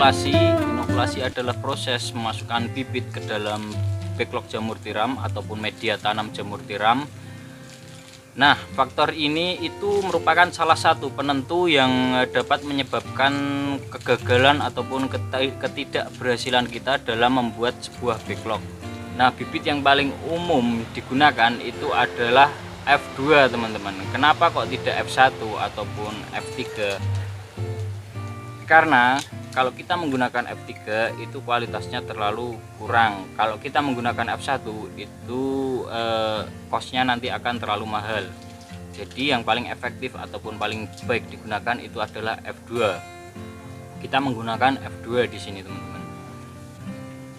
inokulasi. Inokulasi adalah proses memasukkan bibit ke dalam backlog jamur tiram ataupun media tanam jamur tiram. Nah, faktor ini itu merupakan salah satu penentu yang dapat menyebabkan kegagalan ataupun ketidakberhasilan kita dalam membuat sebuah backlog. Nah, bibit yang paling umum digunakan itu adalah F2, teman-teman. Kenapa kok tidak F1 ataupun F3? Karena kalau kita menggunakan F3 itu kualitasnya terlalu kurang. Kalau kita menggunakan F1 itu costnya nanti akan terlalu mahal. Jadi yang paling efektif ataupun paling baik digunakan itu adalah F2. Kita menggunakan F2 di sini, teman-teman.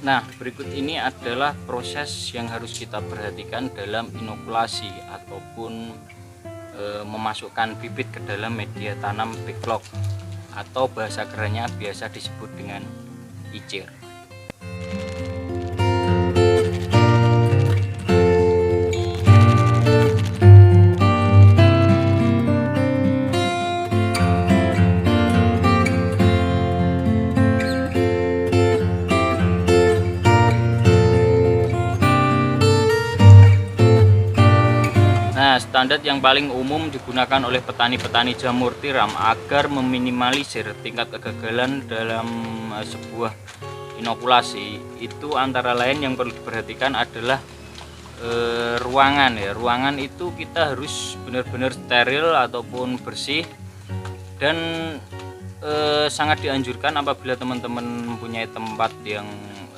Nah, berikut ini adalah proses yang harus kita perhatikan dalam inokulasi ataupun memasukkan bibit ke dalam media tanam backlog, atau bahasa kerennya biasa disebut dengan icir. Standar yang paling umum digunakan oleh petani-petani jamur tiram agar meminimalisir tingkat kegagalan dalam sebuah inokulasi itu antara lain yang perlu diperhatikan adalah ruangan ya. Ruangan itu kita harus benar-benar steril ataupun bersih, dan sangat dianjurkan apabila teman-teman mempunyai tempat yang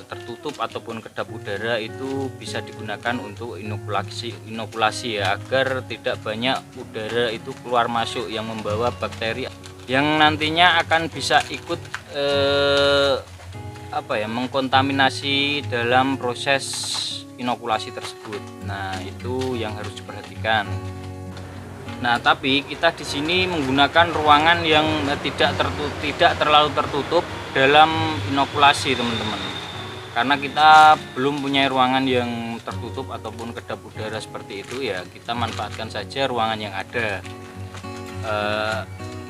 tertutup ataupun kedap udara itu bisa digunakan untuk inokulasi ya, agar tidak banyak udara itu keluar masuk yang membawa bakteri yang nantinya akan bisa ikut mengkontaminasi dalam proses inokulasi tersebut. Nah, itu yang harus diperhatikan. Nah, tapi kita di sini menggunakan ruangan yang tidak terlalu tertutup dalam inokulasi, teman-teman. Karena kita belum punya ruangan yang tertutup ataupun kedap udara seperti itu ya, kita manfaatkan saja ruangan yang ada.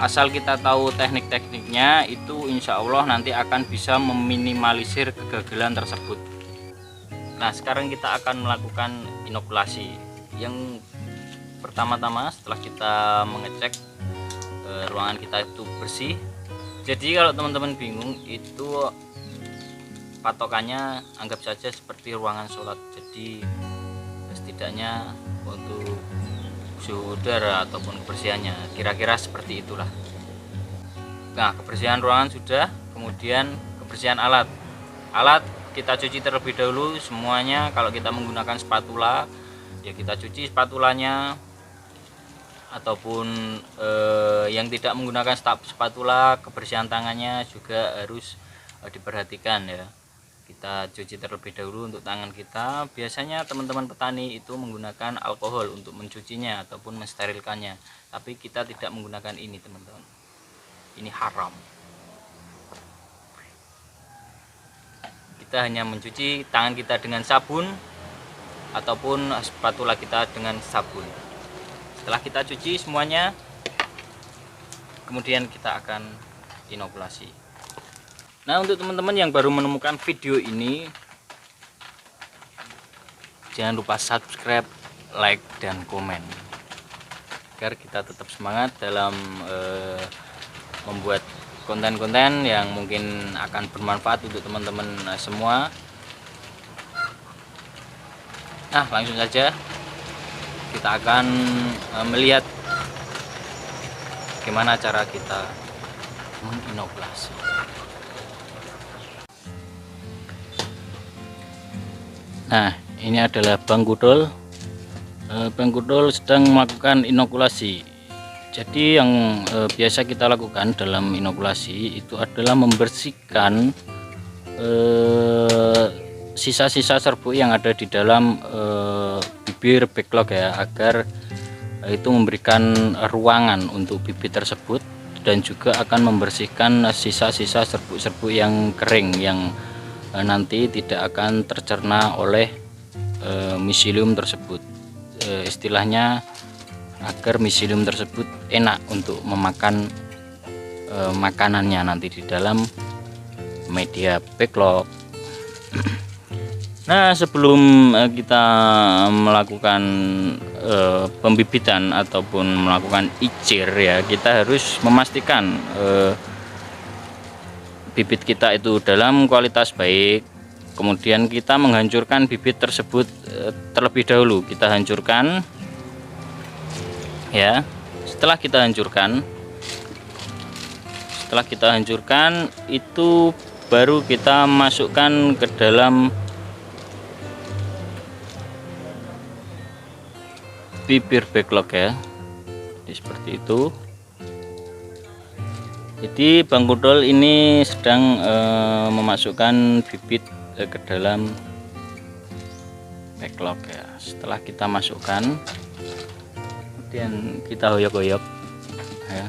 Asal kita tahu teknik-tekniknya, itu insya Allah nanti akan bisa meminimalisir kegagalan tersebut. Nah, sekarang kita akan melakukan inokulasi. Yang pertama-tama setelah kita mengecek ruangan kita itu bersih. Jadi kalau teman-teman bingung, itu patokannya anggap saja seperti ruangan sholat. Jadi setidaknya untuk suhu udara ataupun kebersihannya kira-kira seperti itulah. Nah, kebersihan ruangan sudah, kemudian kebersihan alat kita cuci terlebih dahulu semuanya. Kalau kita menggunakan spatula ya kita cuci spatulanya, ataupun yang tidak menggunakan spatula, kebersihan tangannya juga harus diperhatikan ya. Kita cuci terlebih dahulu untuk tangan kita. Biasanya teman-teman petani itu menggunakan alkohol untuk mencucinya ataupun mensterilkannya, tapi kita tidak menggunakan ini, teman-teman. Ini haram. Kita hanya mencuci tangan kita dengan sabun ataupun spatula kita dengan sabun. Setelah kita cuci semuanya, kemudian kita akan inokulasi. Nah, untuk teman-teman yang baru menemukan video ini, jangan lupa subscribe, like, dan komen agar kita tetap semangat dalam membuat konten-konten yang mungkin akan bermanfaat untuk teman-teman semua. Nah, langsung saja kita akan melihat bagaimana cara kita menginokulasi. Nah, ini adalah Bang Kudul. Bang Kudul sedang melakukan inokulasi. Jadi yang biasa kita lakukan dalam inokulasi itu adalah membersihkan sisa-sisa serbuk yang ada di dalam bibir backlog ya, agar itu memberikan ruangan untuk bibit tersebut, dan juga akan membersihkan sisa-sisa serbuk-serbuk yang kering yang nanti tidak akan tercerna oleh miselium tersebut. Istilahnya agar miselium tersebut enak untuk memakan makanannya nanti di dalam media backlog. Nah, sebelum kita melakukan pembibitan ataupun melakukan icir ya, kita harus memastikan bibit kita itu dalam kualitas baik. Kemudian kita menghancurkan bibit tersebut terlebih dahulu. Kita hancurkan ya. Setelah kita hancurkan itu baru kita masukkan ke dalam bibir backlog ya. Jadi seperti itu. Jadi Bang Kudol ini sedang memasukkan bibit ke dalam backlog ya. Setelah kita masukkan, kemudian kita hoyok-hoyok ya.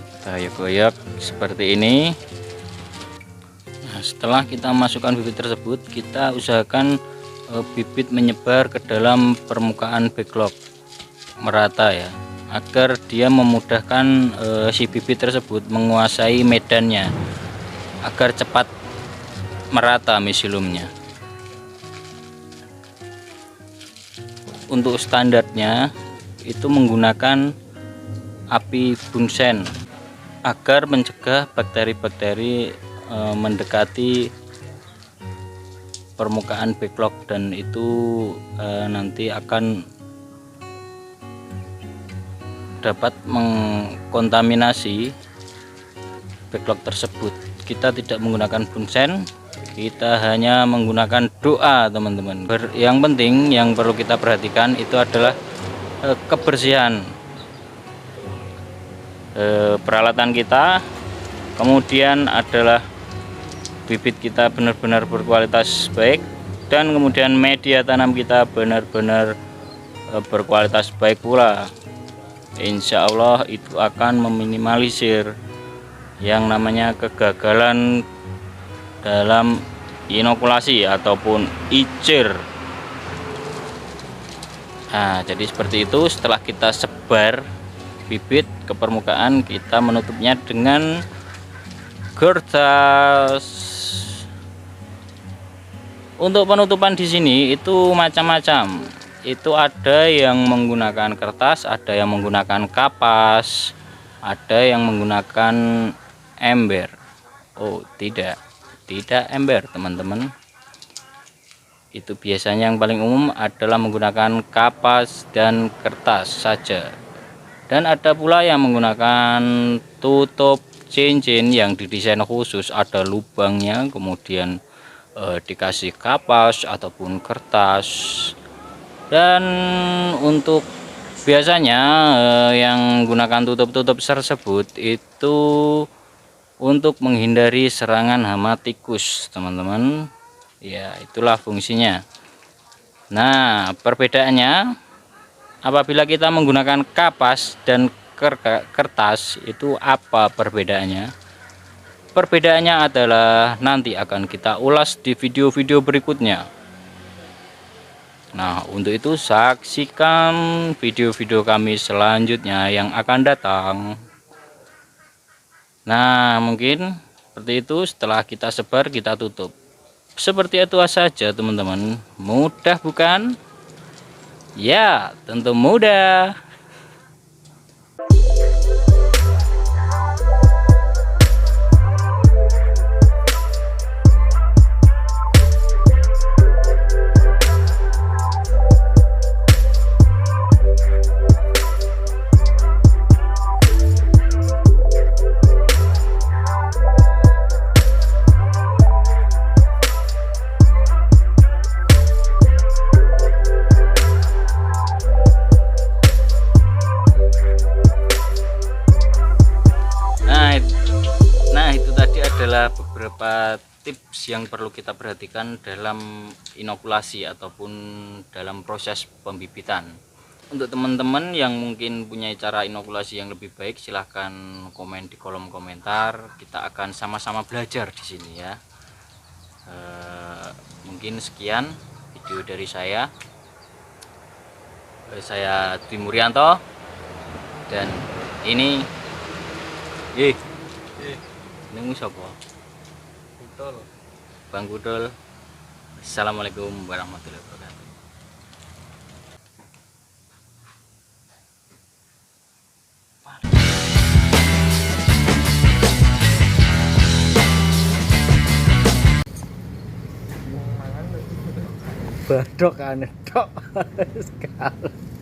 Kita hoyok-hoyok seperti ini. Nah, setelah kita masukkan bibit tersebut, kita usahakan bibit menyebar ke dalam permukaan backlog merata ya, agar dia memudahkan si bibit tersebut menguasai medannya, agar cepat merata misilumnya. Untuk standarnya itu menggunakan api bunsen agar mencegah bakteri-bakteri mendekati permukaan backlog, dan itu nanti akan dapat mengkontaminasi backlog tersebut. Kita tidak menggunakan bunsen, kita hanya menggunakan doa teman-teman. Yang penting yang perlu kita perhatikan itu adalah kebersihan peralatan kita, kemudian adalah bibit kita benar-benar berkualitas baik, dan kemudian media tanam kita benar-benar berkualitas baik pula. Insya Allah itu akan meminimalisir yang namanya kegagalan dalam inokulasi ataupun icir. Nah, jadi seperti itu. Setelah kita sebar bibit ke permukaan, kita menutupnya dengan kertas. Untuk penutupan di sini itu macam-macam. Itu ada yang menggunakan kertas, ada yang menggunakan kapas, ada yang menggunakan ember. Oh, tidak ember, teman-teman. Itu biasanya yang paling umum adalah menggunakan kapas dan kertas saja. Dan ada pula yang menggunakan tutup cincin yang didesain khusus, ada lubangnya, kemudian dikasih kapas ataupun kertas. Dan untuk biasanya yang gunakan tutup-tutup tersebut itu untuk menghindari serangan hama tikus, teman-teman. Ya, itulah fungsinya. Nah, perbedaannya apabila kita menggunakan kapas dan kertas, itu apa perbedaannya? Perbedaannya adalah nanti akan kita ulas di video-video berikutnya. Nah, untuk itu saksikan video-video kami selanjutnya yang akan datang. Nah, mungkin seperti itu. Setelah kita sebar, kita tutup. Seperti itu saja, teman-teman. Mudah bukan? Ya, tentu mudah. Adalah beberapa tips yang perlu kita perhatikan dalam inokulasi ataupun dalam proses pembibitan. Untuk teman-teman yang mungkin punya cara inokulasi yang lebih baik, silahkan komen di kolom komentar. Kita akan sama-sama belajar di sini ya. Mungkin sekian video dari saya. Saya Dwi Muryanto, dan ini Jenengmu sapa? Betul. Bang Kudul. Assalamualaikum warahmatullahi wabarakatuh. Badok aneh tok sekali.